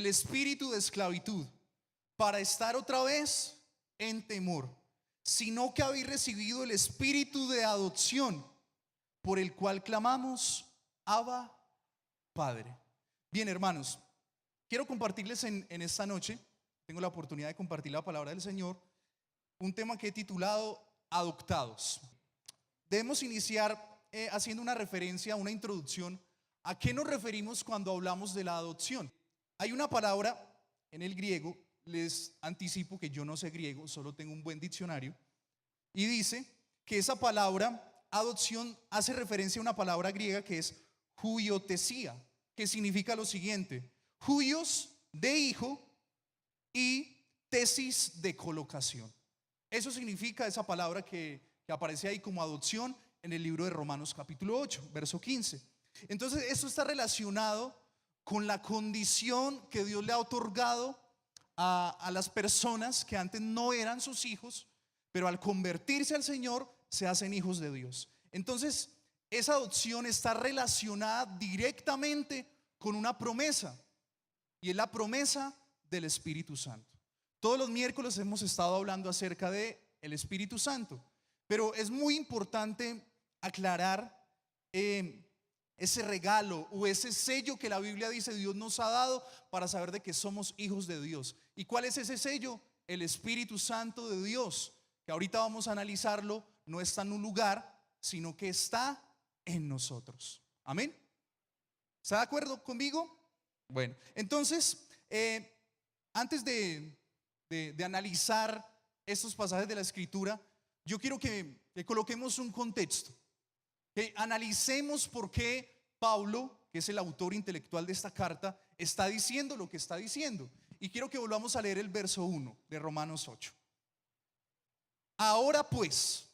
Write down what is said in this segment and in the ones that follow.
espíritu de esclavitud para estar otra vez en temor, sino que habéis recibido el espíritu de adopción, por el cual clamamos, Abba, Padre. Bien, hermanos, quiero compartirles en esta noche, tengo la oportunidad de compartir la palabra del Señor, un tema que he titulado Adoptados. Debemos iniciar haciendo una referencia, una introducción a qué nos referimos cuando hablamos de la adopción. Hay una palabra en el griego, les anticipo que yo no sé griego, solo tengo un buen diccionario, y dice que esa palabra adopción hace referencia a una palabra griega que es huiotesía, que significa lo siguiente: huios de hijo y tesis de colocación. Eso significa esa palabra que aparece ahí como adopción en el libro de Romanos capítulo 8, verso 15. Entonces esto está relacionado con la condición que Dios le ha otorgado a las personas que antes no eran sus hijos, pero al convertirse al Señor se hacen hijos de Dios. Entonces esa adopción está relacionada directamente con una promesa, y es la promesa del Espíritu Santo. Todos los miércoles hemos estado hablando acerca de el Espíritu Santo, pero es muy importante aclarar ese regalo o ese sello que la Biblia dice Dios nos ha dado para saber de que somos hijos de Dios. ¿Y cuál es ese sello? El Espíritu Santo de Dios, que ahorita vamos a analizarlo. No está en un lugar, sino que está en nosotros. Amén. ¿Está de acuerdo conmigo? Bueno, entonces antes de analizar estos pasajes de la Escritura, yo quiero que coloquemos un contexto, que analicemos por qué Pablo, que es el autor intelectual de esta carta, está diciendo lo que está diciendo. Y quiero que volvamos a leer el verso 1 de Romanos 8. Ahora pues,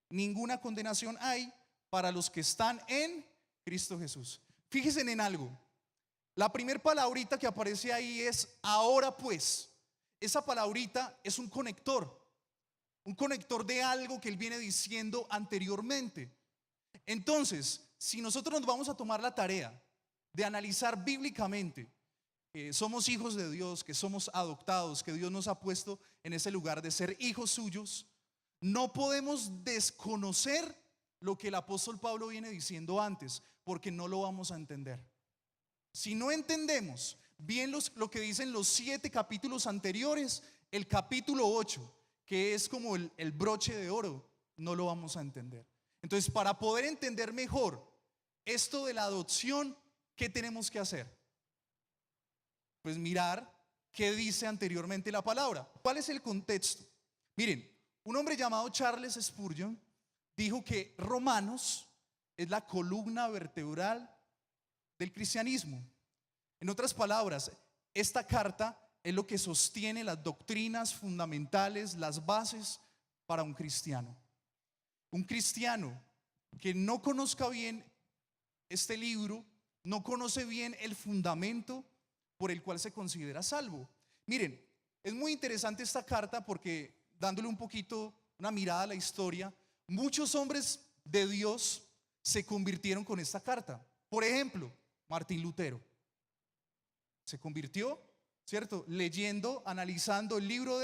ninguna condenación hay para los que están en Cristo Jesús. Fíjense en algo. La primera palabrita que aparece ahí es ahora pues. Esa palabrita es un conector de algo que él viene diciendo anteriormente. Entonces, si nosotros nos vamos a tomar la tarea de analizar bíblicamente que somos hijos de Dios, que somos adoptados, que Dios nos ha puesto en ese lugar de ser hijos suyos, no podemos desconocer lo que el apóstol Pablo viene diciendo antes, porque no lo vamos a entender. Si no entendemos bien lo que dicen los 7 capítulos anteriores, el capítulo 8, que es como el broche de oro, no lo vamos a entender. Entonces, para poder entender mejor esto de la adopción, ¿qué tenemos que hacer? Pues mirar qué dice anteriormente la palabra. ¿Cuál es el contexto? Miren, un hombre llamado Charles Spurgeon dijo que Romanos es la columna vertebral del cristianismo. En otras palabras, esta carta es lo que sostiene las doctrinas fundamentales, las bases para un cristiano. Un cristiano que no conozca bien este libro, no conoce bien el fundamento por el cual se considera salvo. Miren, es muy interesante esta carta porque, dándole un poquito una mirada a la historia, muchos hombres de Dios se convirtieron con esta carta. Por ejemplo, Martín Lutero se convirtió, ¿cierto?, leyendo, analizando el libro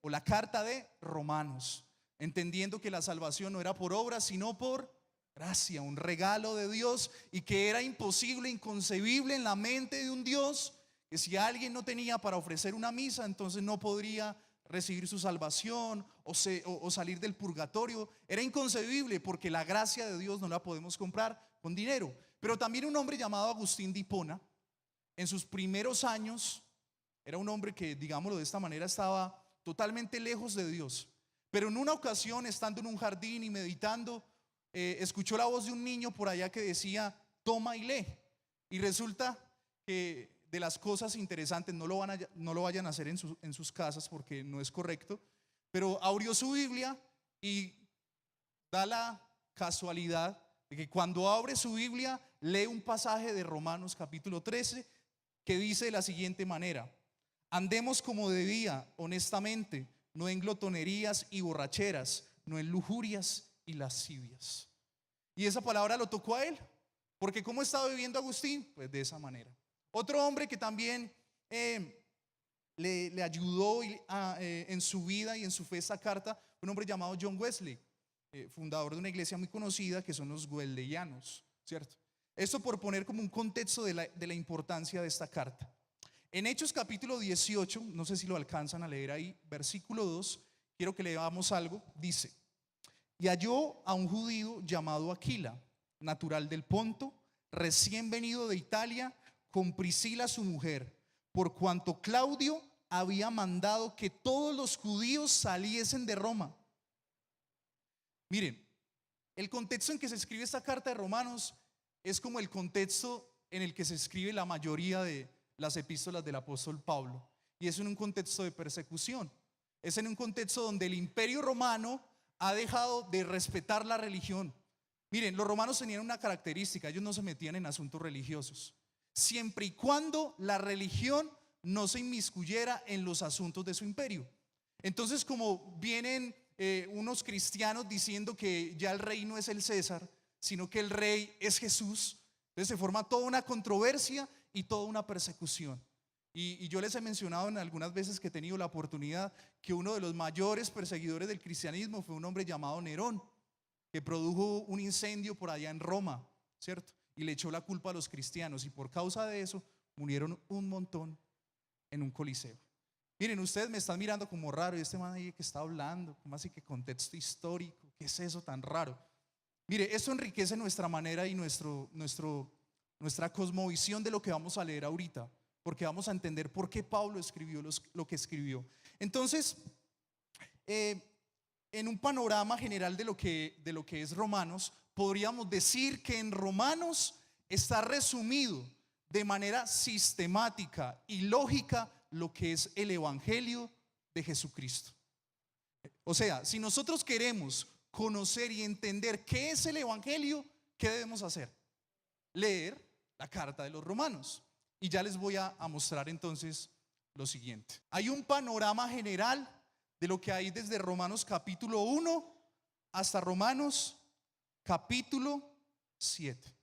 o la carta de Romanos, entendiendo que la salvación no era por obras, sino por gracia, un regalo de Dios, y que era imposible, inconcebible en la mente de un Dios que si alguien no tenía para ofrecer una misa, entonces no podría recibir su salvación o salir del purgatorio. Era inconcebible porque la gracia de Dios no la podemos comprar con dinero. Pero también un hombre llamado Agustín de Hipona, en sus primeros años, era un hombre que, digámoslo de esta manera, estaba totalmente lejos de Dios. Pero en una ocasión, estando en un jardín y meditando, escuchó la voz de un niño por allá que decía: toma y lee. Y resulta que de las cosas interesantes, no lo vayan a hacer en sus casas porque no es correcto, pero abrió su Biblia y da la casualidad de que cuando abre su Biblia lee un pasaje de Romanos capítulo 13 que dice de la siguiente manera: andemos como debía, honestamente, no en glotonerías y borracheras, no en lujurias y lascivias. Y esa palabra lo tocó a él, porque ¿cómo estaba viviendo Agustín? Pues de esa manera. Otro hombre que también eh, le ayudó en su vida y en su fe esta carta, un hombre llamado John Wesley, fundador de una iglesia muy conocida que son los Wesleyanos, ¿cierto? Esto por poner como un contexto de la importancia de esta carta. En Hechos capítulo 18, no sé si lo alcanzan a leer ahí, versículo 2, quiero que leamos algo, dice: y halló a un judío llamado Aquila, natural del Ponto, recién venido de Italia, con Priscila su mujer, por cuanto Claudio había mandado que todos los judíos saliesen de Roma. Miren, el contexto en que se escribe esta carta de Romanos es como el contexto en el que se escribe la mayoría de las epístolas del apóstol Pablo, y es en un contexto de persecución. Es en un contexto donde el imperio romano ha dejado de respetar la religión. Miren, los romanos tenían una característica: ellos no se metían en asuntos religiosos, siempre y cuando la religión no se inmiscuyera en los asuntos de su imperio. Entonces, como vienen unos cristianos diciendo que ya el rey no es el César, sino que el rey es Jesús, entonces se forma toda una controversia y toda una persecución. Y yo les he mencionado en algunas veces que he tenido la oportunidad que uno de los mayores perseguidores del cristianismo fue un hombre llamado Nerón, que produjo un incendio por allá en Roma, ¿cierto? Y le echó la culpa a los cristianos, y por causa de eso murieron un montón en un coliseo. Miren, ustedes me están mirando como raro, y este man ahí que está hablando, ¿cómo así que contexto histórico? ¿Qué es eso tan raro? Mire, esto enriquece nuestra manera y nuestra cosmovisión de lo que vamos a leer ahorita, porque vamos a entender por qué Pablo escribió lo que escribió. Entonces, en un panorama general de lo que es Romanos, podríamos decir que en Romanos está resumido de manera sistemática y lógica lo que es el Evangelio de Jesucristo. O sea, si nosotros queremos conocer y entender qué es el Evangelio, ¿qué debemos hacer? Leer la carta de los Romanos. Y ya les voy a mostrar entonces lo siguiente. Hay un panorama general de lo que hay desde Romanos capítulo 1 hasta Romanos capítulo 7.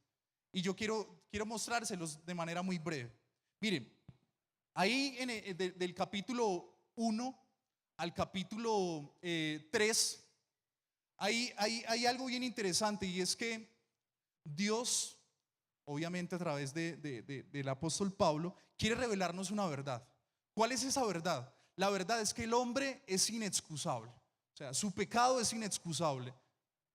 Y yo quiero mostrárselos de manera muy breve. Miren, ahí del capítulo 1 al capítulo 3, hay algo bien interesante, y es que Dios, obviamente a través del apóstol Pablo, quiere revelarnos una verdad. ¿Cuál es esa verdad? La verdad es que el hombre es inexcusable. O sea, su pecado es inexcusable.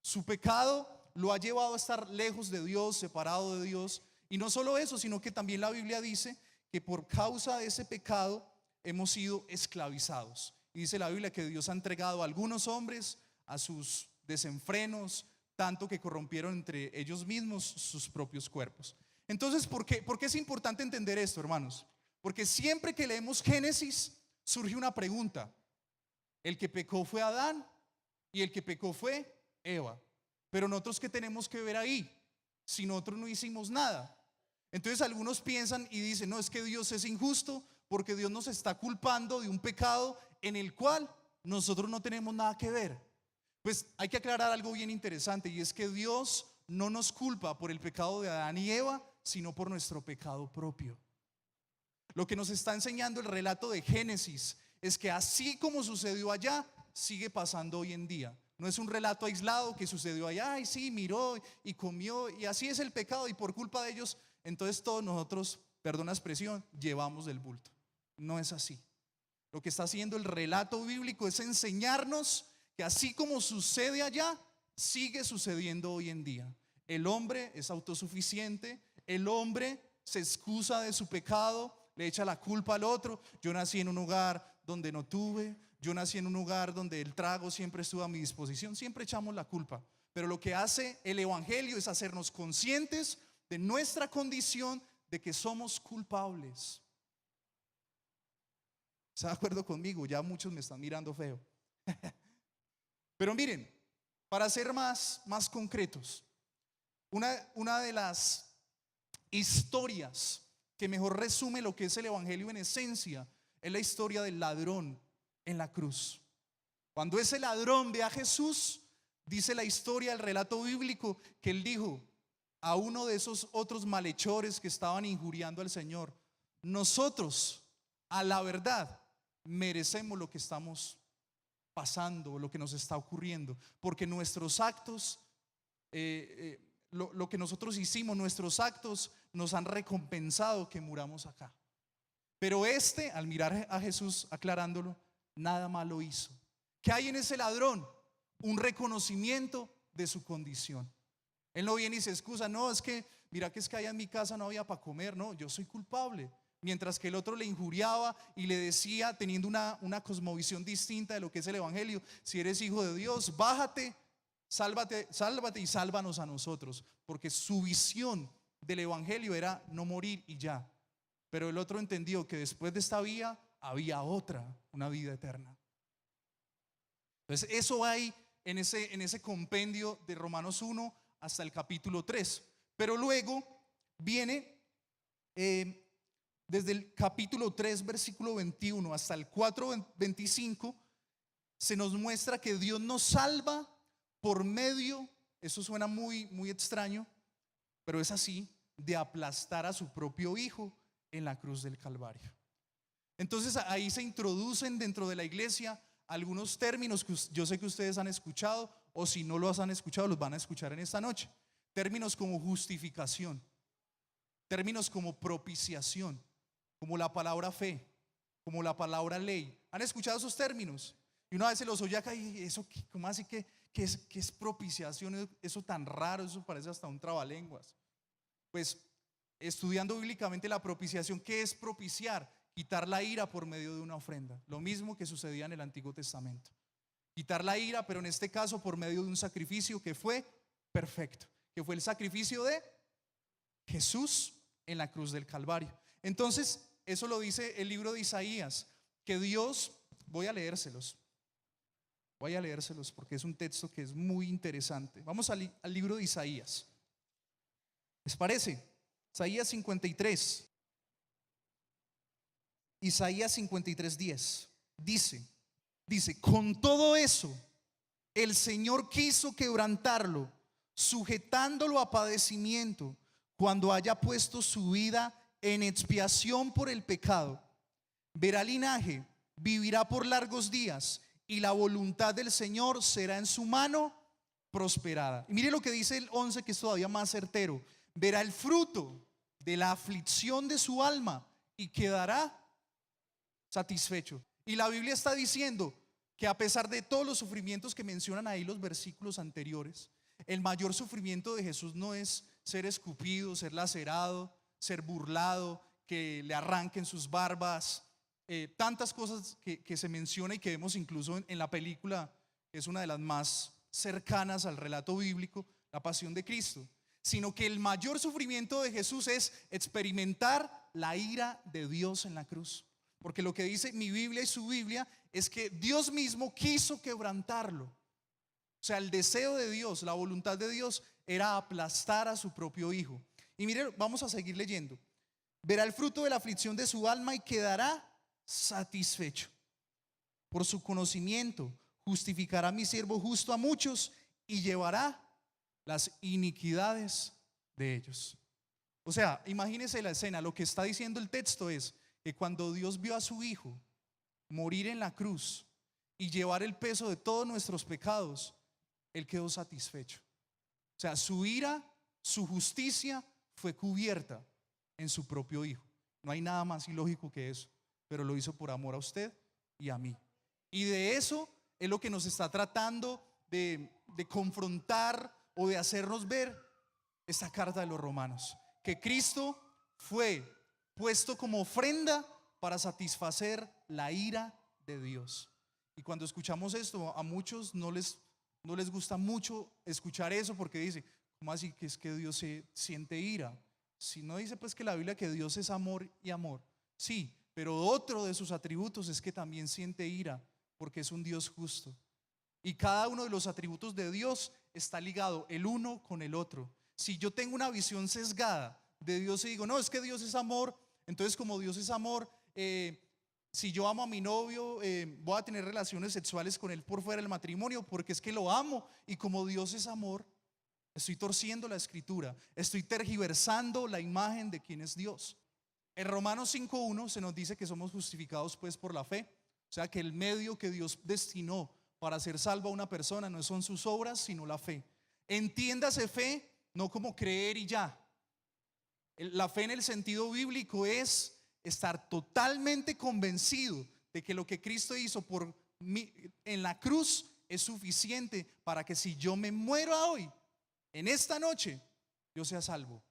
Su pecado lo ha llevado a estar lejos de Dios, separado de Dios. Y no solo eso, sino que también la Biblia dice que por causa de ese pecado hemos sido esclavizados. Y dice la Biblia que Dios ha entregado a algunos hombres a sus desenfrenos, tanto que corrompieron entre ellos mismos sus propios cuerpos. Entonces, ¿por qué es importante entender esto, hermanos? Porque siempre que leemos Génesis surge una pregunta: el que pecó fue Adán y el que pecó fue Eva. Pero nosotros, ¿qué tenemos que ver ahí? Si nosotros no hicimos nada. Entonces algunos piensan y dicen: no, es que Dios es injusto porque Dios nos está culpando de un pecado en el cual nosotros no tenemos nada que ver. Pues hay que aclarar algo bien interesante, y es que Dios no nos culpa por el pecado de Adán y Eva, sino por nuestro pecado propio. Lo que nos está enseñando el relato de Génesis es que así como sucedió allá, sigue pasando hoy en día. No es un relato aislado que sucedió allá y sí, miró y comió, y así es el pecado, y por culpa de ellos entonces todos nosotros, perdón la expresión, llevamos del bulto. No es así. Lo que está haciendo el relato bíblico es enseñarnos que así como sucede allá, sigue sucediendo hoy en día. El hombre es autosuficiente, el hombre se excusa de su pecado, le echa la culpa al otro. Yo nací en un hogar donde no tuve, yo nací en un hogar donde el trago siempre estuvo a mi disposición. Siempre echamos la culpa. Pero lo que hace el Evangelio es hacernos conscientes de nuestra condición, de que somos culpables. ¿Está de acuerdo conmigo? Ya muchos me están mirando feo. Pero miren, para ser más concretos, una de las historias que mejor resume lo que es el Evangelio en esencia es la historia del ladrón en la cruz. Cuando ese ladrón ve a Jesús, dice la historia, el relato bíblico, que él dijo a uno de esos otros malhechores que estaban injuriando al Señor: nosotros a la verdad, merecemos lo que estamos pasando, lo que nos está ocurriendo, porque nuestros actos, lo que nosotros hicimos, nuestros actos nos han recompensado que muramos acá. Pero al mirar a Jesús aclarándolo, nada malo hizo. ¿Qué hay en ese ladrón? Un reconocimiento de su condición. Él no viene y se excusa, no, es que mira que es que allá en mi casa no había para comer, no, yo soy culpable. Mientras que el otro le injuriaba y le decía, teniendo una cosmovisión distinta de lo que es el evangelio, si eres hijo de Dios, bájate, sálvate y sálvanos a nosotros, porque su visión del evangelio era no morir y ya. Pero el otro entendió que después de esta vida había otra, una vida eterna. Entonces eso hay en ese compendio de Romanos 1 hasta el capítulo 3. Pero luego viene desde el capítulo 3 versículo 21 hasta el 4:25, se nos muestra que Dios nos salva por medio, eso suena muy extraño, pero es así, de aplastar a su propio hijo en la cruz del Calvario. Entonces ahí se introducen dentro de la iglesia algunos términos que yo sé que ustedes han escuchado, o si no los han escuchado, los van a escuchar en esta noche. Términos como justificación, términos como propiciación, como la palabra fe, como la palabra ley. ¿Han escuchado esos términos? Y una vez se los oye acá y eso, ¿cómo así que es propiciación? Eso tan raro, eso parece hasta un trabalenguas. Pues estudiando bíblicamente la propiciación, ¿qué es propiciar? Quitar la ira por medio de una ofrenda. Lo mismo que sucedía en el Antiguo Testamento. Quitar la ira, pero en este caso por medio de un sacrificio que fue perfecto, que fue el sacrificio de Jesús en la cruz del Calvario. Entonces, eso lo dice el libro de Isaías, que Dios, voy a leérselos porque es un texto que es muy interesante. Vamos al libro de Isaías. ¿Les parece? Isaías 53. Isaías 53:10 dice, con todo eso el Señor quiso quebrantarlo, sujetándolo a padecimiento, cuando haya puesto su vida en expiación por el pecado. Verá linaje, vivirá por largos días, y la voluntad del Señor será en su mano prosperada. Y mire lo que dice el 11, que es todavía más certero. Verá el fruto de la aflicción de su alma y quedará satisfecho. Y la Biblia está diciendo que a pesar de todos los sufrimientos que mencionan ahí los versículos anteriores, el mayor sufrimiento de Jesús no es ser escupido, ser lacerado, ser burlado, que le arranquen sus barbas, tantas cosas que se menciona y que vemos incluso en la película, que es una de las más cercanas al relato bíblico, la pasión de Cristo, sino que el mayor sufrimiento de Jesús es experimentar la ira de Dios en la cruz. Porque lo que dice mi Biblia y su Biblia es que Dios mismo quiso quebrantarlo. O sea, el deseo de Dios, la voluntad de Dios era aplastar a su propio hijo. Y mire, vamos a seguir leyendo. Verá el fruto de la aflicción de su alma y quedará satisfecho. Por su conocimiento justificará mi siervo justo a muchos y llevará las iniquidades de ellos. O sea, imagínense la escena. Lo que está diciendo el texto es que cuando Dios vio a su hijo morir en la cruz y llevar el peso de todos nuestros pecados, Él quedó satisfecho. O sea, su ira, su justicia fue cubierta en su propio hijo. No hay nada más ilógico que eso, pero lo hizo por amor a usted y a mí. Y de eso es lo que nos está tratando de confrontar o de hacernos ver esta carta de los Romanos, que Cristo fue puesto como ofrenda para satisfacer la ira de Dios. Y cuando escuchamos esto, a muchos no les gusta mucho escuchar eso, porque dice, ¿cómo así que es que Dios se siente ira? Si no dice pues que la Biblia que Dios es amor y amor, sí, pero otro de sus atributos es que también siente ira, porque es un Dios justo. Y cada uno de los atributos de Dios está ligado el uno con el otro. Si yo tengo una visión sesgada de Dios y digo, no, es que Dios es amor, entonces como Dios es amor, si yo amo a mi novio, voy a tener relaciones sexuales con él por fuera del matrimonio, porque es que lo amo. Y como Dios es amor, estoy torciendo la escritura, estoy tergiversando la imagen de quién es Dios. En Romanos 5:1 se nos dice que somos justificados pues por la fe. O sea que el medio que Dios destinó para ser salvo a una persona no son sus obras, sino la fe. Entiéndase fe no como creer y ya. La fe en el sentido bíblico es estar totalmente convencido de que lo que Cristo hizo por mí en la cruz es suficiente para que si yo me muero hoy, en esta noche, yo sea salvo.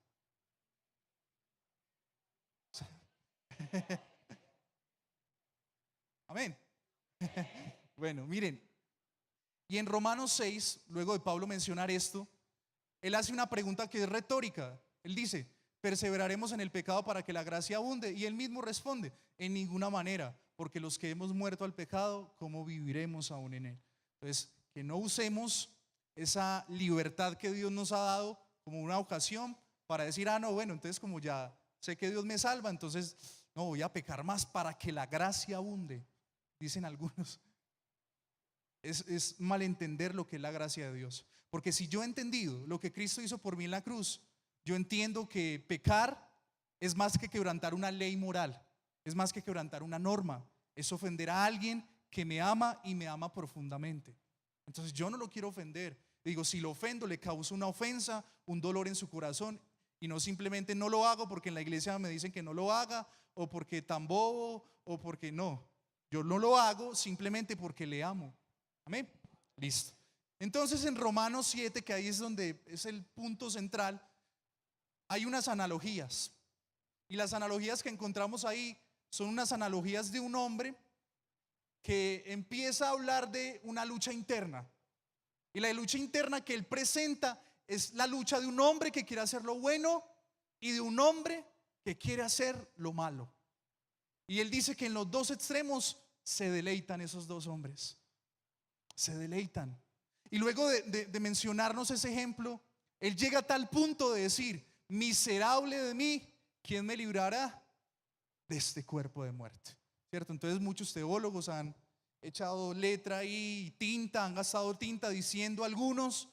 Amén. Bueno, miren, y en Romanos 6, luego de Pablo mencionar esto, él hace una pregunta que es retórica. Él dice: ¿perseveraremos en el pecado para que la gracia abunde? Y él mismo responde: en ninguna manera, porque los que hemos muerto al pecado, ¿cómo viviremos aún en él? Entonces, que no usemos esa libertad que Dios nos ha dado como una ocasión para decir: no, bueno, entonces como ya sé que Dios me salva, entonces no voy a pecar más para que la gracia abunde, dicen algunos. Es malentender lo que es la gracia de Dios. Porque si yo he entendido lo que Cristo hizo por mí en la cruz, yo entiendo que pecar es más que quebrantar una ley moral, es más que quebrantar una norma, es ofender a alguien que me ama y me ama profundamente. Entonces yo no lo quiero ofender. Digo, si lo ofendo, le causo una ofensa, un dolor en su corazón, y no simplemente no lo hago porque en la iglesia me dicen que no lo haga, o porque tan bobo, o porque no. Yo no lo hago simplemente porque le amo. Amén. Listo. Entonces en Romanos 7, que ahí es donde es el punto central, hay unas analogías. Y las analogías que encontramos ahí son unas analogías de un hombre que empieza a hablar de una lucha interna. Y la lucha interna que él presenta es la lucha de un hombre que quiere hacer lo bueno y de un hombre que quiere hacer lo malo. Y él dice que en los dos extremos se deleitan esos dos hombres. Se deleitan. Y luego de mencionarnos ese ejemplo, él llega a tal punto de decir: miserable de mí, ¿quién me librará de este cuerpo de muerte? ¿Cierto? Entonces muchos teólogos han echado letra y tinta, han gastado tinta diciendo algunos,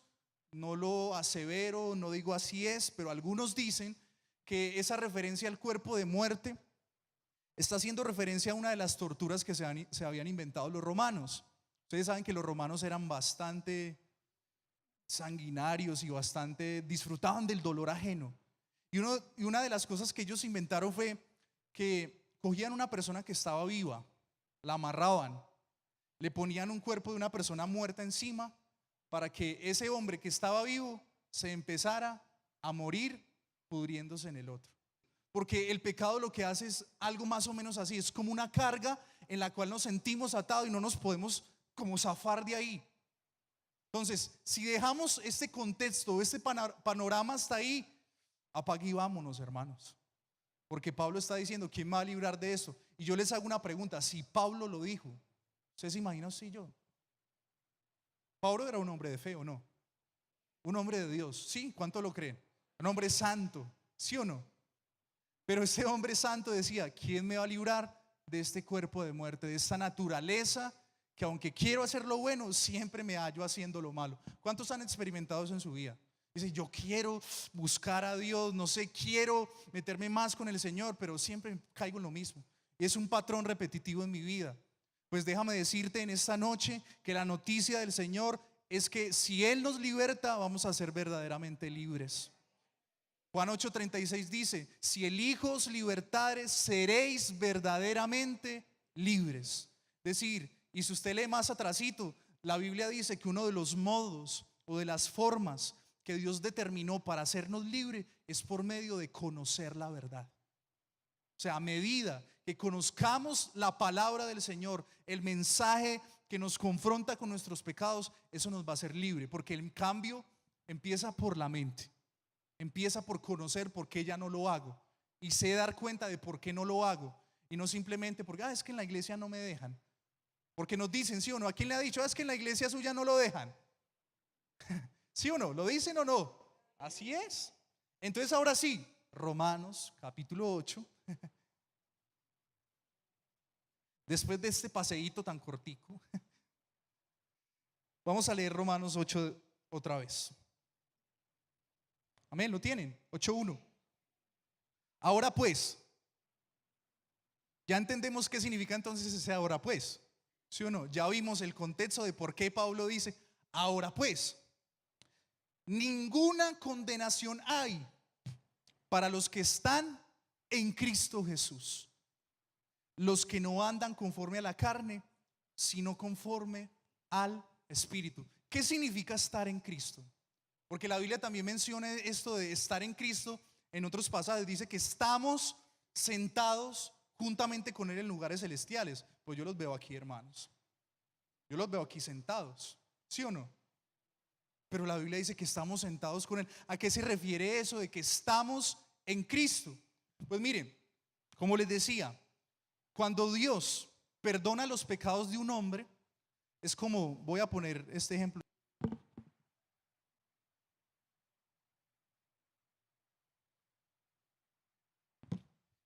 no lo asevero, no digo así es, pero algunos dicen que esa referencia al cuerpo de muerte está haciendo referencia a una de las torturas que se habían inventado los romanos. Ustedes saben que los romanos eran bastante sanguinarios y bastante disfrutaban del dolor ajeno. Y una de las cosas que ellos inventaron fue que cogían una persona que estaba viva, la amarraban, le ponían un cuerpo de una persona muerta encima para que ese hombre que estaba vivo se empezara a morir pudriéndose en el otro. Porque el pecado lo que hace es algo más o menos así, es como una carga en la cual nos sentimos atados y no nos podemos como zafar de ahí. Entonces, si dejamos este contexto, este panorama hasta ahí, apague y vámonos, hermanos. Porque Pablo está diciendo: ¿quién me va a librar de eso? Y yo les hago una pregunta: si Pablo lo dijo, ¿ustedes se imaginan si yo? Pablo era un hombre de fe, ¿o no? Un hombre de Dios, ¿sí? ¿Cuánto lo creen? Un hombre santo, ¿sí o no? Pero ese hombre santo decía: ¿quién me va a librar de este cuerpo de muerte, de esta naturaleza que aunque quiero hacer lo bueno, siempre me hallo haciendo lo malo? ¿Cuántos han experimentado eso en su vida? Dice: yo quiero buscar a Dios, no sé, quiero meterme más con el Señor, pero siempre caigo en lo mismo. Y es un patrón repetitivo en mi vida. Pues déjame decirte en esta noche que la noticia del Señor es que si Él nos liberta, vamos a ser verdaderamente libres. Juan 8:36 dice: si el Hijo os libertare, seréis verdaderamente libres. Es decir, y si usted lee más atrasito, la Biblia dice que uno de los modos o de las formas que Dios determinó para hacernos libres es por medio de conocer la verdad. O sea, a medida que conozcamos la palabra del Señor, el mensaje que nos confronta con nuestros pecados, eso nos va a hacer libre, porque el cambio empieza por la mente. Empieza por conocer por qué ya no lo hago y sé dar cuenta de por qué no lo hago, y no simplemente porque es que en la iglesia no me dejan. Porque nos dicen, ¿sí o no? ¿A quién le ha dicho es que en la iglesia suya no lo dejan? ¿Sí o no? ¿Lo dicen o no? Así es. Entonces ahora sí, Romanos capítulo 8. Después de este paseíto tan cortico, vamos a leer Romanos 8 otra vez. Amén, ¿lo tienen? 8:1. Ahora pues, Ya entendemos qué significa entonces ese ahora pues, ¿sí o no? Ya vimos el contexto de por qué Pablo dice, ahora pues, ninguna condenación hay para los que están en Cristo Jesús, los que no andan conforme a la carne, sino conforme al Espíritu. ¿Qué significa estar en Cristo? Porque la Biblia también menciona esto de estar en Cristo. En otros pasajes dice que estamos sentados juntamente con Él en lugares celestiales. Pues yo los veo aquí, hermanos. Yo los veo aquí sentados, ¿sí o no? Pero la Biblia dice que estamos sentados con Él. ¿A qué se refiere eso de que estamos en Cristo? Pues miren, como les decía, cuando Dios perdona los pecados de un hombre, es como, voy a poner este ejemplo.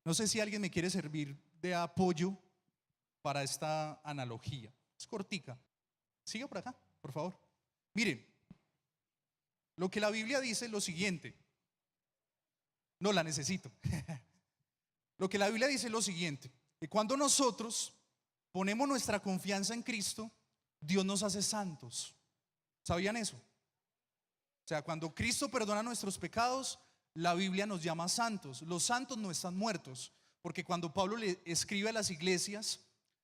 No sé si alguien me quiere servir de apoyo para esta analogía. Es cortica. Siga por acá, por favor. Miren, lo que la Biblia dice es lo siguiente. No la necesito. Lo que la Biblia dice es lo siguiente, que cuando nosotros ponemos nuestra confianza en Cristo, Dios nos hace santos. ¿Sabían eso? O sea, cuando Cristo perdona nuestros pecados, la Biblia nos llama santos. Los santos no están muertos, porque cuando Pablo le escribe a las iglesias,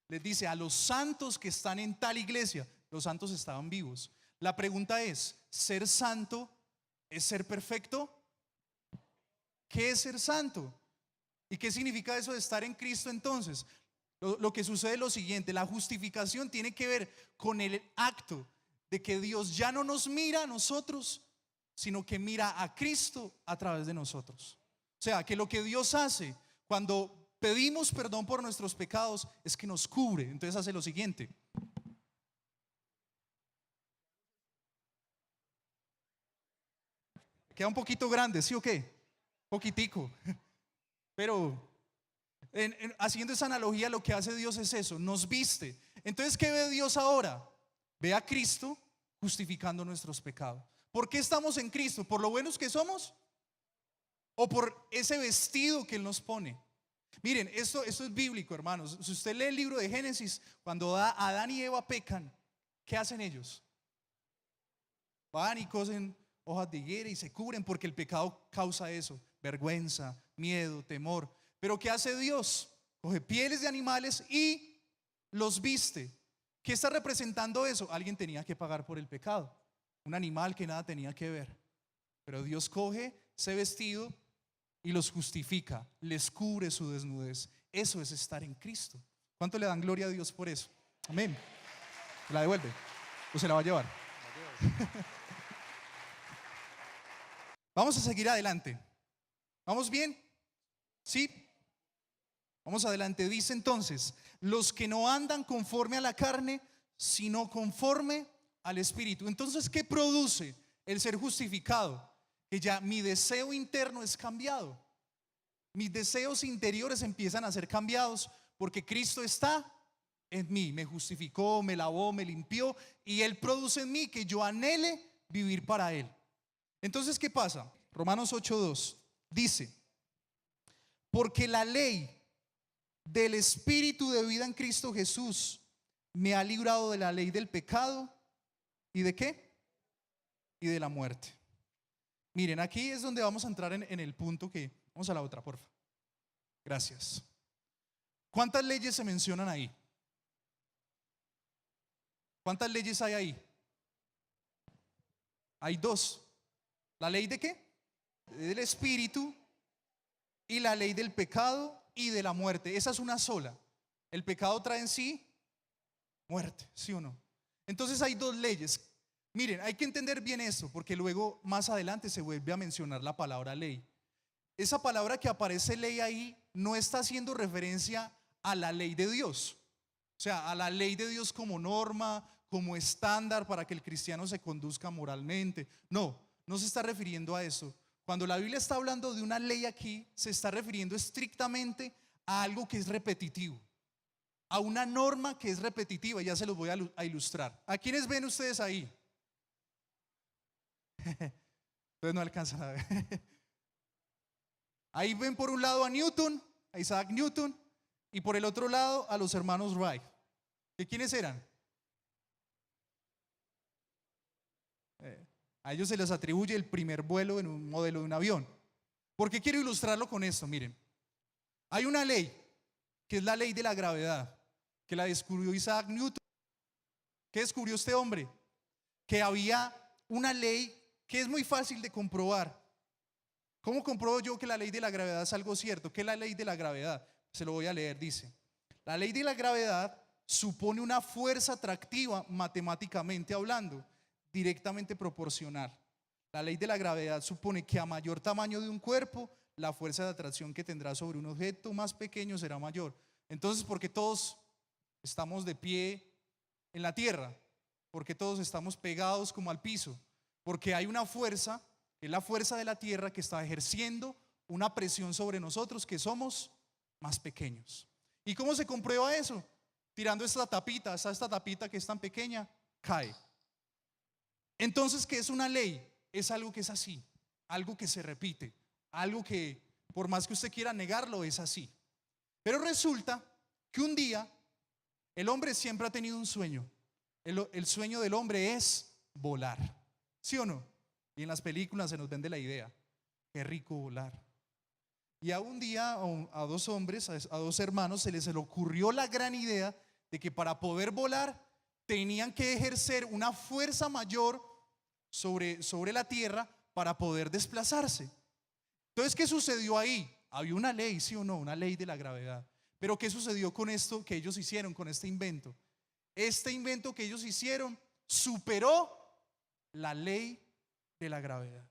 les dice a los santos que están en tal iglesia, los santos estaban vivos. La pregunta es, ¿ser santo es ser perfecto? ¿Qué es ser santo? ¿Y qué significa eso de estar en Cristo entonces? Lo que sucede es lo siguiente, la justificación tiene que ver con el acto de que Dios ya no nos mira a nosotros, sino que mira a Cristo a través de nosotros. O sea, que lo que Dios hace cuando pedimos perdón por nuestros pecados es que nos cubre. Entonces hace lo siguiente. Queda un poquito grande, ¿sí o qué? Poquitico. Pero haciendo esa analogía, lo que hace Dios es eso, nos viste. Entonces, ¿qué ve Dios ahora? Ve a Cristo justificando nuestros pecados. ¿Por qué estamos en Cristo? ¿Por lo buenos que somos? ¿O por ese vestido que Él nos pone? Miren, esto es bíblico, hermanos. Si usted lee el libro de Génesis, cuando Adán y Eva pecan, ¿qué hacen ellos? Van y cosen hojas de higuera y se cubren, porque el pecado causa eso, vergüenza, miedo, temor. Pero ¿qué hace Dios? Coge pieles de animales y los viste. ¿Qué está representando eso? Alguien tenía que pagar por el pecado, un animal que nada tenía que ver. Pero Dios coge ese vestido y los justifica, les cubre su desnudez. Eso es estar en Cristo. ¿Cuánto le dan gloria a Dios por eso? Amén. ¿La devuelve o se la va a llevar? Vamos a seguir adelante. ¿Vamos bien? ¿Sí? Vamos adelante. Dice entonces, los que no andan conforme a la carne, sino conforme al Espíritu. Entonces, ¿qué produce el ser justificado? Que ya mi deseo interno es cambiado. Mis deseos interiores empiezan a ser cambiados porque Cristo está en mí. Me justificó, me lavó, me limpió y Él produce en mí que yo anhele vivir para Él. Entonces, ¿qué pasa? Romanos 8:2 dice, porque la ley del Espíritu de vida en Cristo Jesús me ha librado de la ley del pecado y ¿de qué? Y de la muerte. Miren, aquí es donde vamos a entrar en el punto que, vamos a la otra, porfa. Gracias. ¿Cuántas leyes se mencionan ahí? ¿Cuántas leyes hay ahí? Hay dos. ¿La ley de qué? Del Espíritu y la ley del pecado y de la muerte. Esa es una sola. El pecado trae en sí muerte, ¿sí o no? Entonces hay dos leyes. Miren, hay que entender bien esto, porque luego más adelante se vuelve a mencionar la palabra ley. Esa palabra que aparece ley ahí no está haciendo referencia a la ley de Dios. O sea, a la ley de Dios como norma, como estándar para que el cristiano se conduzca moralmente. No, no se está refiriendo a eso. Cuando la Biblia está hablando de una ley aquí, se está refiriendo estrictamente a algo que es repetitivo, a una norma que es repetitiva. Ya se los voy a ilustrar. ¿A quiénes ven ustedes ahí? Entonces no alcanzan a ver. Ahí ven por un lado a Newton, a Isaac Newton, y por el otro lado a los hermanos Wright. ¿De quiénes eran? A ellos se les atribuye el primer vuelo en un modelo de un avión. ¿Por qué quiero ilustrarlo con esto? Miren, hay una ley, que es la ley de la gravedad, que la descubrió Isaac Newton. ¿Qué descubrió este hombre? Que había una ley que es muy fácil de comprobar. ¿Cómo compruebo yo que la ley de la gravedad es algo cierto? ¿Qué es la ley de la gravedad? Se lo voy a leer, dice: la ley de la gravedad supone una fuerza atractiva matemáticamente hablando, directamente proporcional. La ley de la gravedad supone que a mayor tamaño de un cuerpo, la fuerza de atracción que tendrá sobre un objeto más pequeño será mayor. Entonces, ¿por qué todos estamos de pie en la tierra? ¿Por qué todos estamos pegados como al piso? Porque hay una fuerza, que es la fuerza de la tierra, que está ejerciendo una presión sobre nosotros, que somos más pequeños. ¿Y cómo se comprueba eso? Tirando esta tapita que es tan pequeña, cae. Entonces, ¿qué es una ley? Es algo que es así, algo que se repite, algo que por más que usted quiera negarlo, es así. Pero resulta que un día el hombre siempre ha tenido un sueño. El sueño del hombre es volar, ¿sí o no? Y en las películas se nos vende la idea, qué rico volar. Y a un día a dos hombres, a dos hermanos, se les ocurrió la gran idea de que para poder volar tenían que ejercer una fuerza mayor sobre la tierra para poder desplazarse. Entonces, ¿qué sucedió ahí? Había una ley, ¿sí o no? Una ley de la gravedad. Pero ¿qué sucedió con esto que ellos hicieron, con este invento? Este invento que ellos hicieron superó la ley de la gravedad.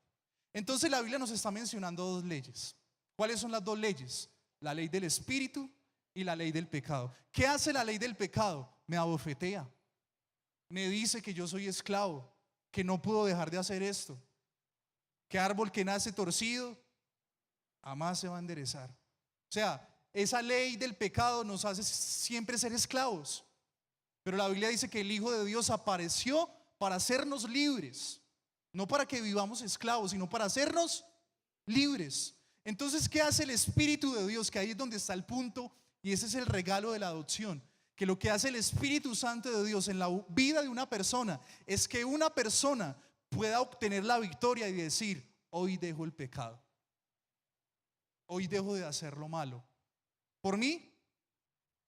Entonces la Biblia nos está mencionando dos leyes. ¿Cuáles son las dos leyes? La ley del espíritu y la ley del pecado. ¿Qué hace la ley del pecado? Me abofetea, me dice que yo soy esclavo, que no puedo dejar de hacer esto, que árbol que nace torcido jamás se va a enderezar. O sea, esa ley del pecado nos hace siempre ser esclavos. Pero la Biblia dice que el Hijo de Dios apareció para hacernos libres, no para que vivamos esclavos, sino para hacernos libres. Entonces, ¿qué hace el Espíritu de Dios? Que ahí es donde está el punto, y ese es el regalo de la adopción. Que lo que hace el Espíritu Santo de Dios en la vida de una persona es que una persona pueda obtener la victoria y decir: hoy dejo el pecado, hoy dejo de hacer lo malo. ¿Por mí?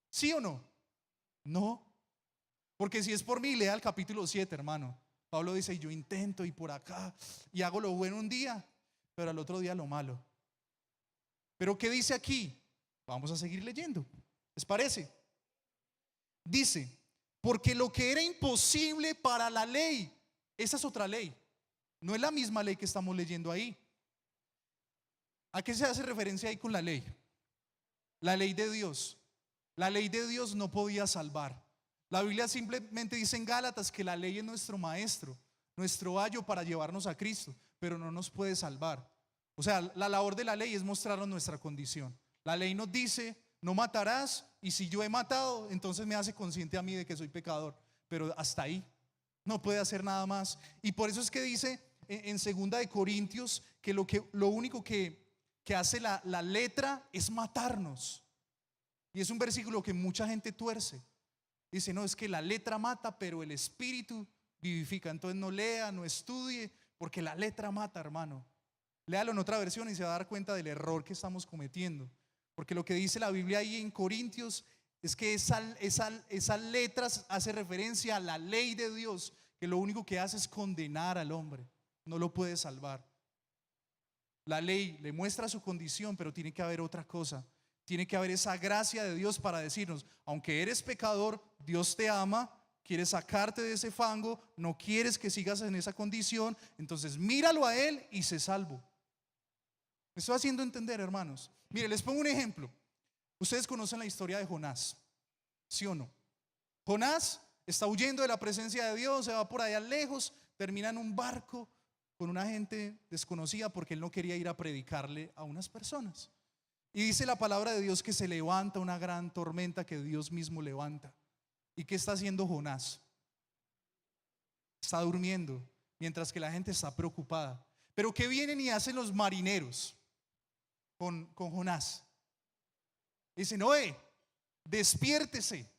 ¿Sí o no? No. Porque si es por mí, lea el capítulo 7, hermano. Pablo dice: yo intento y por acá y hago lo bueno un día, pero al otro día lo malo. Pero ¿qué dice aquí? Vamos a seguir leyendo, ¿les parece? Dice: porque lo que era imposible para la ley, esa es otra ley, no es la misma ley que estamos leyendo ahí. ¿A qué se hace referencia ahí con la ley? La ley de Dios. La ley de Dios no podía salvar. La Biblia simplemente dice en Gálatas que la ley es nuestro maestro, nuestro ayo para llevarnos a Cristo, pero no nos puede salvar. O sea, la labor de la ley es mostrarnos nuestra condición. La ley nos dice: no matarás, y si yo he matado, entonces me hace consciente a mí de que soy pecador. Pero hasta ahí, no puede hacer nada más. Y por eso es que dice en 2 Corintios que lo único que hace la letra es matarnos. Y es un versículo que mucha gente tuerce. Dice: no, es que la letra mata, pero el espíritu vivifica. Entonces no lea, no estudie, porque la letra mata, hermano. Léalo en otra versión y se va a dar cuenta del error que estamos cometiendo. Porque lo que dice la Biblia ahí en Corintios es que esas letras hace referencia a la ley de Dios, que lo único que hace es condenar al hombre, no lo puede salvar. La ley le muestra su condición, pero tiene que haber otra cosa. Tiene que haber esa gracia de Dios para decirnos: aunque eres pecador, Dios te ama, quiere sacarte de ese fango, no quieres que sigas en esa condición, entonces míralo a Él y sé salvo. ¿Me estoy haciendo entender, hermanos? Mire, les pongo un ejemplo. Ustedes conocen la historia de Jonás, ¿sí o no? Jonás está huyendo de la presencia de Dios, se va por allá lejos, termina en un barco con una gente desconocida porque él no quería ir a predicarle a unas personas. Y dice la palabra de Dios que se levanta una gran tormenta que Dios mismo levanta. ¿Y qué está haciendo Jonás? Está durmiendo, mientras que la gente está preocupada. Pero ¿qué vienen y hacen los marineros con Jonás? Dicen: oye, Despiértese.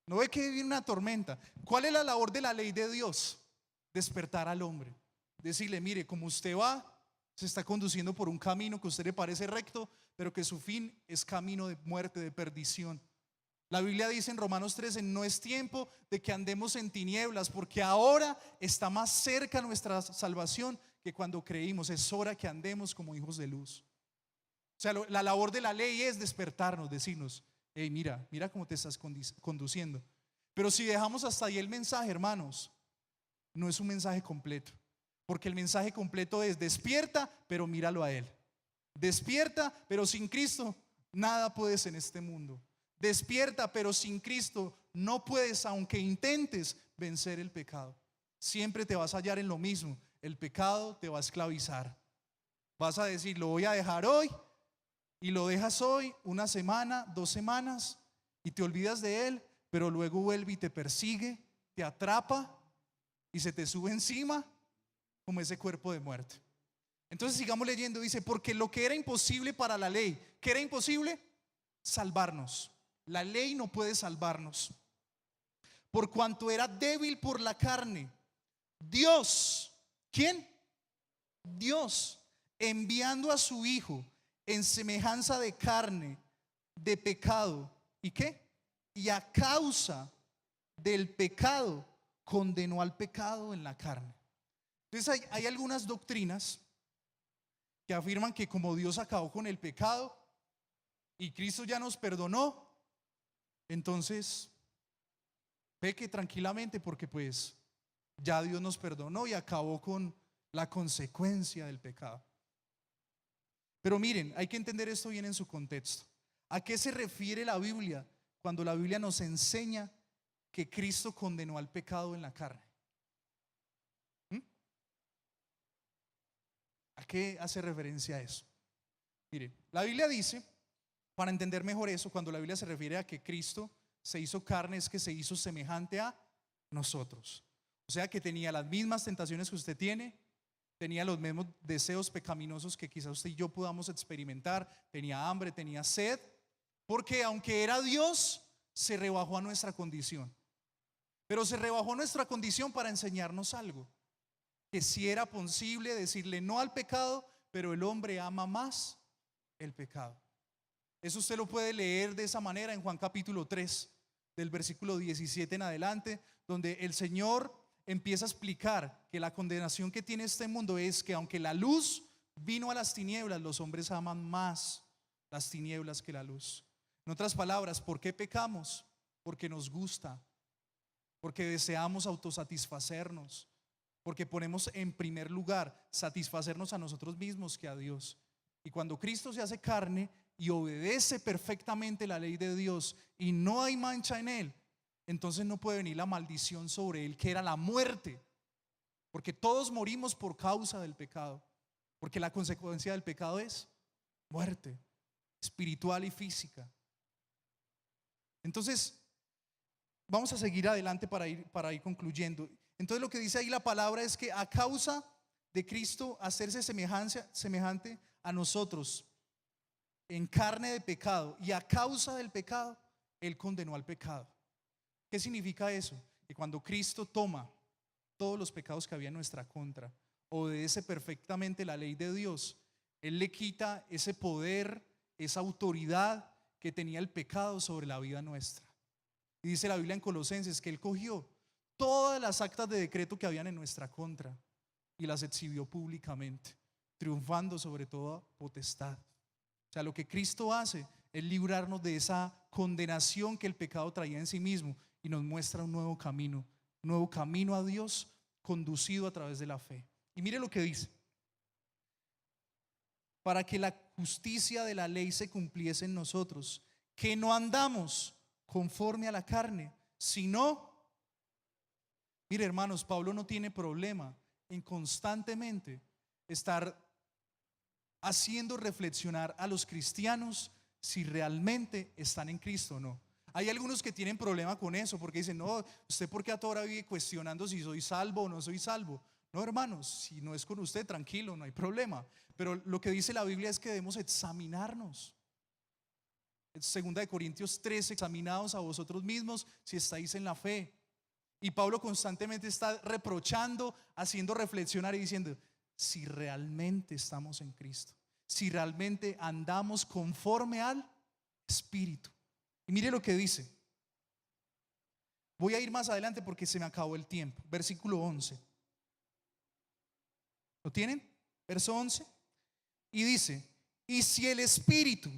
No ve que viene una tormenta. ¿Cuál es la labor de la ley de Dios? Despertar al hombre. Decirle, mire, como usted va, se está conduciendo por un camino que a usted le parece recto, pero que su fin es camino de muerte, de perdición. La Biblia dice en Romanos 13, no es tiempo de que andemos en tinieblas, porque ahora está más cerca nuestra salvación que cuando creímos. Es hora que andemos como hijos de luz. O sea, la labor de la ley es despertarnos, decirnos, hey, mira cómo te estás conduciendo. Pero si dejamos hasta ahí el mensaje, hermanos, no es un mensaje completo. Porque el mensaje completo es despierta, pero míralo a Él. Despierta, pero sin Cristo nada puedes en este mundo. Despierta, pero sin Cristo no puedes, aunque intentes, vencer el pecado. Siempre te vas a hallar en lo mismo. El pecado te va a esclavizar. Vas a decir, lo voy a dejar hoy, y lo dejas hoy, una semana, 2 semanas, y te olvidas de él, pero luego vuelve y te persigue, te atrapa y se te sube encima como ese cuerpo de muerte. Entonces sigamos leyendo, dice, porque lo que era imposible para la ley, ¿qué era imposible? Salvarnos. La ley no puede salvarnos. Por cuanto era débil por la carne, Dios, ¿quién? Dios, enviando a su Hijo en semejanza de carne, de pecado, ¿y qué? Y a causa del pecado, condenó al pecado en la carne. Entonces hay algunas doctrinas que afirman que como Dios acabó con el pecado y Cristo ya nos perdonó, entonces peque tranquilamente porque pues ya Dios nos perdonó y acabó con la consecuencia del pecado. Pero miren, hay que entender esto bien en su contexto. ¿A qué se refiere la Biblia cuando la Biblia nos enseña que Cristo condenó al pecado en la carne? ¿A qué hace referencia a eso? Mire, la Biblia dice, para entender mejor eso, cuando la Biblia se refiere a que Cristo se hizo carne, es que se hizo semejante a nosotros. O sea que tenía las mismas tentaciones que usted tiene, tenía los mismos deseos pecaminosos que quizás usted y yo podamos experimentar, tenía hambre, tenía sed, porque aunque era Dios, se rebajó a nuestra condición. Pero se rebajó a nuestra condición para enseñarnos algo, que si era posible decirle no al pecado, pero el hombre ama más el pecado. Eso usted lo puede leer de esa manera en Juan capítulo 3, del versículo 17 en adelante, donde el Señor empieza a explicar que la condenación que tiene este mundo es que aunque la luz vino a las tinieblas, los hombres aman más las tinieblas que la luz. En otras palabras, ¿por qué pecamos? Porque nos gusta, porque deseamos autosatisfacernos, porque ponemos en primer lugar satisfacernos a nosotros mismos que a Dios. Y cuando Cristo se hace carne y obedece perfectamente la ley de Dios y no hay mancha en él, entonces no puede venir la maldición sobre él, que era la muerte, porque todos morimos por causa del pecado, porque la consecuencia del pecado es muerte espiritual y física. Entonces vamos a seguir adelante para ir concluyendo. Entonces lo que dice ahí la palabra es que a causa de Cristo hacerse semejante a nosotros en carne de pecado, y a causa del pecado él condenó al pecado. ¿Qué significa eso? Que cuando Cristo toma todos los pecados que había en nuestra contra, obedece perfectamente la ley de Dios, él le quita ese poder, esa autoridad que tenía el pecado sobre la vida nuestra. Y dice la Biblia en Colosenses que él cogió todas las actas de decreto que habían en nuestra contra y las exhibió públicamente, triunfando sobre toda potestad. O sea, lo que Cristo hace es librarnos de esa condenación que el pecado traía en sí mismo y nos muestra un nuevo camino a Dios conducido a través de la fe. Y mire lo que dice: para que la justicia de la ley se cumpliese en nosotros, que no andamos conforme a la carne, sino, mire hermanos, Pablo no tiene problema en constantemente estar haciendo reflexionar a los cristianos si realmente están en Cristo o no. Hay algunos que tienen problema con eso porque dicen, no, usted por qué a toda hora vive cuestionando si soy salvo o no soy salvo. No, hermanos, si no es con usted, tranquilo, no hay problema. Pero lo que dice la Biblia es que debemos examinarnos. Segunda de Corintios 13, examinaos a vosotros mismos si estáis en la fe. Y Pablo constantemente está reprochando, haciendo reflexionar y diciendo, si realmente estamos en Cristo, si realmente andamos conforme al Espíritu. Y mire lo que dice. Voy a ir más adelante porque se me acabó el tiempo. Versículo 11. ¿Lo tienen? Verso 11. Y dice, y si el Espíritu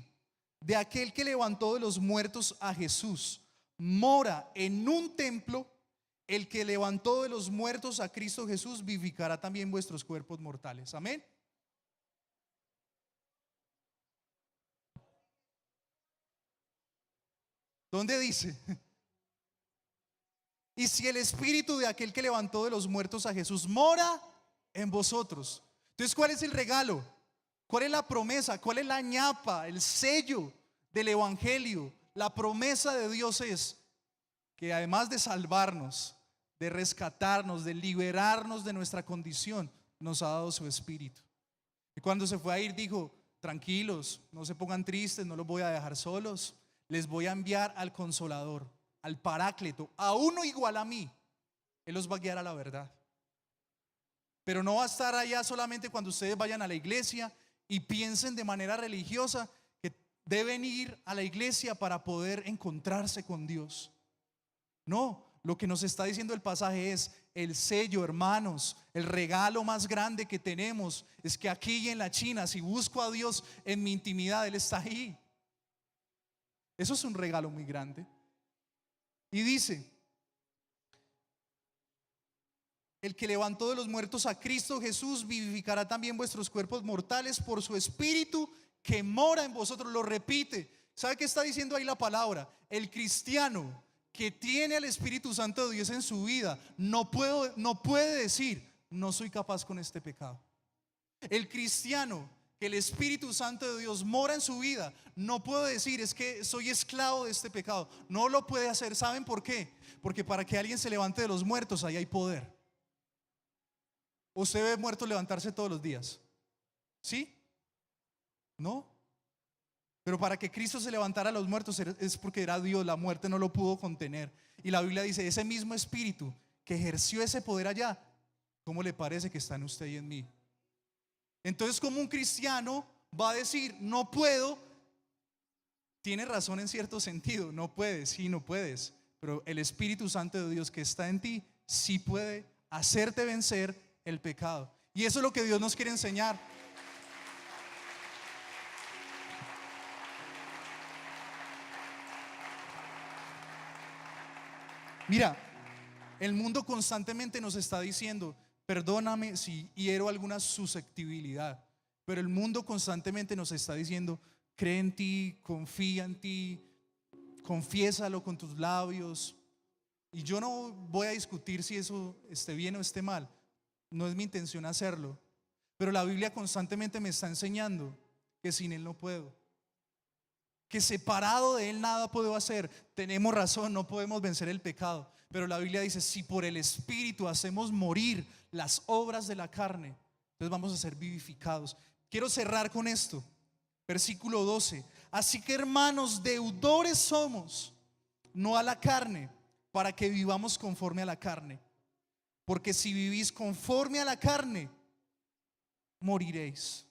de aquel que levantó de los muertos a Jesús mora en un templo, el que levantó de los muertos a Cristo Jesús vivificará también vuestros cuerpos mortales. Amén. ¿Dónde dice? Y si el Espíritu de aquel que levantó de los muertos a Jesús mora en vosotros. Entonces, ¿cuál es el regalo? ¿Cuál es la promesa? ¿Cuál es la ñapa, el sello del Evangelio? La promesa de Dios es que además de salvarnos, de rescatarnos, de liberarnos de nuestra condición, nos ha dado su Espíritu. Y cuando se fue a ir dijo, tranquilos, no se pongan tristes, no los voy a dejar solos, les voy a enviar al Consolador, al Paráclito, a uno igual a mí. Él los va a guiar a la verdad. Pero no va a estar allá solamente cuando ustedes vayan a la iglesia y piensen de manera religiosa que deben ir a la iglesia para poder encontrarse con Dios. No, lo que nos está diciendo el pasaje es el sello, hermanos, el regalo más grande que tenemos es que aquí y en la China, si busco a Dios en mi intimidad, Él está ahí. Eso es un regalo muy grande. Y dice, el que levantó de los muertos a Cristo Jesús vivificará también vuestros cuerpos mortales por su Espíritu que mora en vosotros. Lo repite. ¿Sabe qué está diciendo ahí la palabra? El cristiano que tiene al Espíritu Santo de Dios en su vida no puede decir, no soy capaz con este pecado. El cristiano que el Espíritu Santo de Dios mora en su vida no puede decir, es que soy esclavo de este pecado. No lo puede hacer. ¿Saben por qué? Porque para que alguien se levante de los muertos, ahí hay poder. ¿Usted ve muertos levantarse todos los días? ¿Sí? ¿No? Pero para que Cristo se levantara a los muertos es porque era Dios, la muerte no lo pudo contener. Y la Biblia dice, ese mismo Espíritu que ejerció ese poder allá, ¿cómo le parece que está en usted y en mí? Entonces, como un cristiano va a decir, no puedo, tiene razón en cierto sentido, no puedes, sí, no puedes, pero el Espíritu Santo de Dios que está en ti, sí puede hacerte vencer el pecado. Y eso es lo que Dios nos quiere enseñar. Mira, el mundo constantemente nos está diciendo, perdóname si hiero alguna susceptibilidad, pero el mundo constantemente nos está diciendo, cree en ti, confía en ti, confiésalo con tus labios. Y yo no voy a discutir si eso esté bien o esté mal, no es mi intención hacerlo, pero la Biblia constantemente me está enseñando que sin Él no puedo, que separado de Él nada puedo hacer. Tenemos razón, no podemos vencer el pecado, pero la Biblia dice, si por el Espíritu hacemos morir las obras de la carne, entonces vamos a ser vivificados. Quiero cerrar con esto, versículo 12. Así que, hermanos, deudores somos, no a la carne, para que vivamos conforme a la carne. Porque si vivís conforme a la carne, moriréis.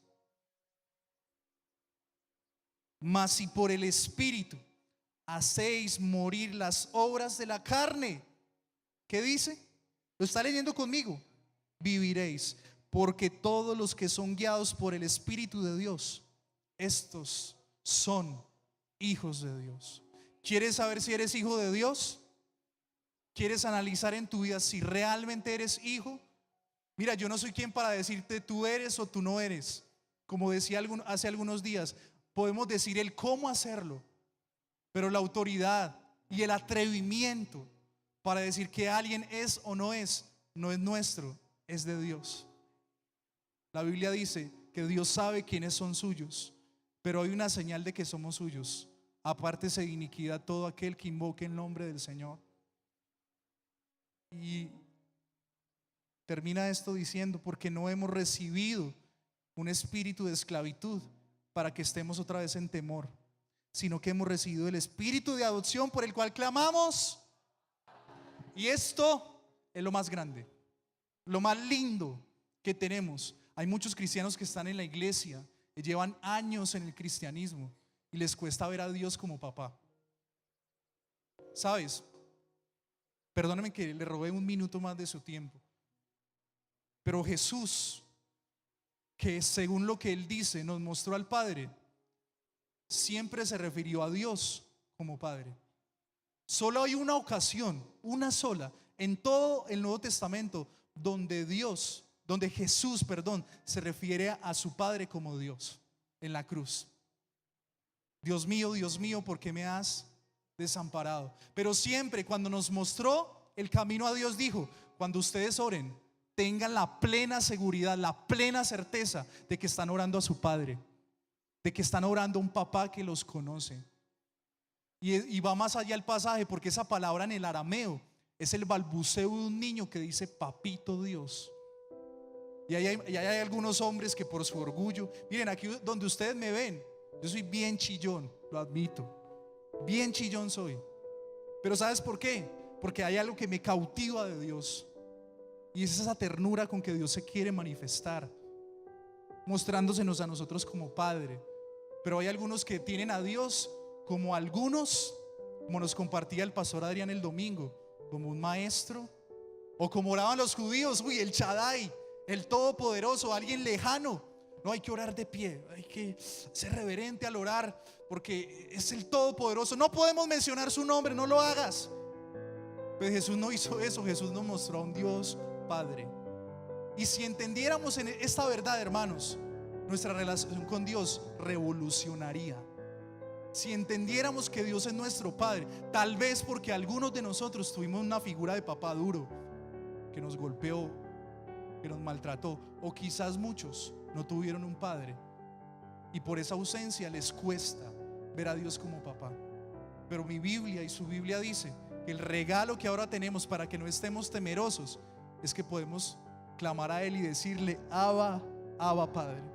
Mas si por el Espíritu hacéis morir las obras de la carne, ¿qué dice? ¿Lo está leyendo conmigo? Viviréis. Porque todos los que son guiados por el Espíritu de Dios, estos son hijos de Dios. ¿Quieres saber si eres hijo de Dios? ¿Quieres analizar en tu vida si realmente eres hijo? Mira, yo no soy quien para decirte tú eres o tú no eres. Como decía hace algunos días, podemos decir el cómo hacerlo, pero la autoridad y el atrevimiento para decir que alguien es o no es nuestro, es de Dios. La Biblia dice que Dios sabe quiénes son suyos, pero hay una señal de que somos suyos: apártese de iniquidad todo aquel que invoque el nombre del Señor. Y termina esto diciendo, porque no hemos recibido un espíritu de esclavitud para que estemos otra vez en temor, sino que hemos recibido el Espíritu de adopción por el cual clamamos. Y esto es lo más grande, lo más lindo que tenemos. Hay muchos cristianos que están en la iglesia y llevan años en el cristianismo y les cuesta ver a Dios como papá. ¿Sabes? Perdóname que le robé un minuto más de su tiempo, pero Jesús, que según lo que Él dice nos mostró al Padre, siempre se refirió a Dios como Padre. Solo hay una ocasión, una sola, en todo el Nuevo Testamento donde Jesús, se refiere a su Padre como Dios, en la cruz. Dios mío, ¿por qué me has desamparado? Pero siempre cuando nos mostró el camino a Dios, dijo: cuando ustedes oren, tengan la plena seguridad, la plena certeza de que están orando a su Padre, de que están orando a un papá que los conoce. Y va más allá el pasaje, porque esa palabra en el arameo es el balbuceo de un niño que dice papito Dios. Y hay algunos hombres que por su orgullo, miren, aquí donde ustedes me ven, yo soy bien chillón, lo admito, bien chillón soy. Pero ¿sabes por qué? Porque hay algo que me cautiva de Dios, y es esa ternura con que Dios se quiere manifestar, mostrándosenos a nosotros como Padre. Pero hay algunos que tienen a Dios como nos compartía el pastor Adrián el domingo, como un maestro, o como oraban los judíos, el Shaddai, el Todopoderoso, alguien lejano. No, hay que orar de pie, hay que ser reverente al orar, porque es el Todopoderoso. No podemos mencionar su nombre, no lo hagas. Pero Jesús no hizo eso. Jesús nos mostró a un Dios Padre. Y si entendiéramos en esta verdad, hermanos, nuestra relación con Dios revolucionaría. Si entendiéramos que Dios es nuestro Padre, tal vez porque algunos de nosotros tuvimos una figura de papá duro, que nos golpeó, que nos maltrató, o quizás muchos no tuvieron un padre y por esa ausencia les cuesta ver a Dios como papá. Pero mi Biblia y su Biblia dice que el regalo que ahora tenemos para que no estemos temerosos es que podemos clamar a Él y decirle: Abba, Abba Padre.